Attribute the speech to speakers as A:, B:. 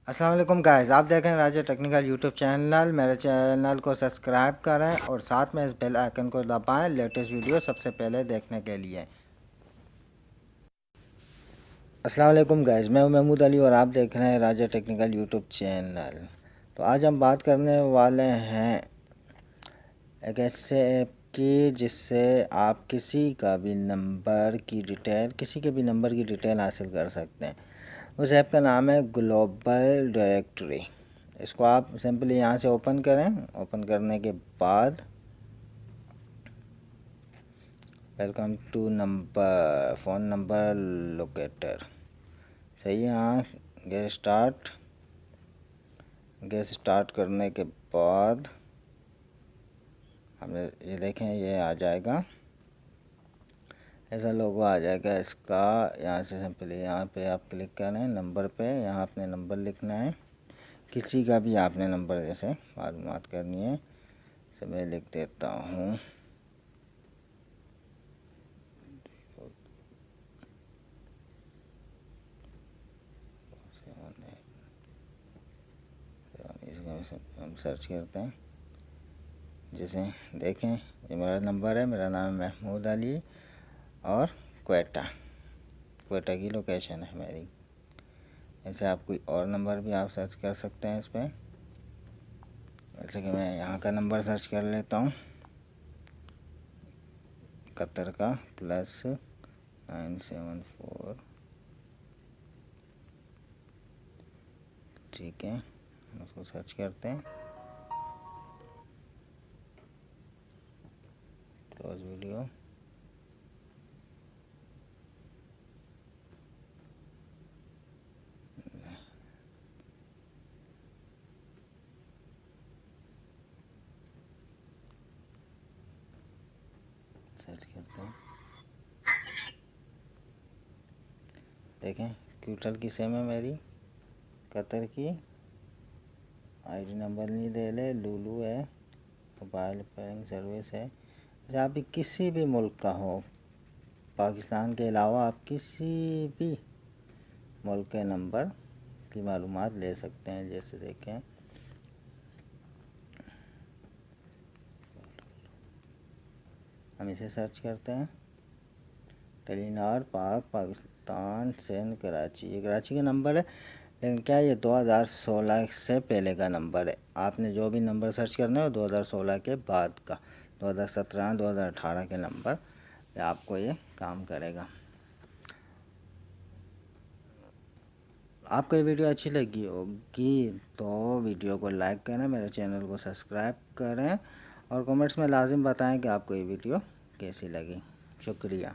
A: अस्सलाम वालेकुम गाइस, आप देख रहे हैं राजा टेक्निकल यूट्यूब चैनल। मेरे चैनल को सब्सक्राइब करें और साथ में इस बेल आइकन को दबाएं लेटेस्ट वीडियो सबसे पहले देखने के लिए। अस्सलाम वालेकुम गाइस, मैं हूं महमूद अली और आप देख रहे हैं राजा टेक्निकल यूट्यूब चैनल। तो आज हम बात करने वाले हैं एक ऐसे ऐप की जिससे आप किसी का भी नंबर की डिटेल हासिल कर सकते हैं। उस ऐप का नाम है ग्लोबल डायरेक्टरी। इसको आप सिंपली यहाँ से ओपन करें। ओपन करने के बाद welcome to number phone number locator, सही है। यहाँ गेट स्टार्ट करने के बाद हमें ये देखें, ये आ जाएगा, ऐसा लोगो आ जाएगा इसका। यहाँ से सिंपली यहाँ पे आप क्लिक करें नंबर पे। यहाँ अपने नंबर लिखना है, किसी का भी आपने नंबर जैसे मालूमात करनी है। तो मैं लिख देता हूँ हम सर्च करते हैं। जैसे देखें, ये मेरा नंबर है, मेरा नाम है महमूद अली और क्वेटा की लोकेशन है मेरी। ऐसे आप कोई और नंबर भी आप सर्च कर सकते हैं इस पर। जैसे कि मैं यहाँ का नंबर सर्च कर लेता हूँ, कतर का +974। ठीक है, उसको सर्च करते हैं। Close video. सर्च करते हैं, देखें क्यूटल की सेम है मेरी, कतर की। आईडी नंबर नहीं दे ले, लूलू है, मोबाइल रिपेयरिंग सर्विस है। जैसे आप भी किसी भी मुल्क का हो, पाकिस्तान के अलावा आप किसी भी मुल्क के नंबर की मालूमात ले सकते हैं। जैसे देखें, हम इसे सर्च करते हैं, टेलीनॉर पाकिस्तान सिंध कराची। ये कराची का नंबर है, लेकिन क्या ये 2016 से पहले का नंबर है। आपने जो भी नंबर सर्च करना है वो 2016 के बाद का, 2017 2018 के नंबर पे आपको ये काम करेगा। आपको ये वीडियो अच्छी लगी होगी तो वीडियो को लाइक करें, मेरे चैनल को सब्सक्राइब करें और कमेंट्स में लाजिम बताएं कि आपको ये वीडियो कैसी लगी। शुक्रिया।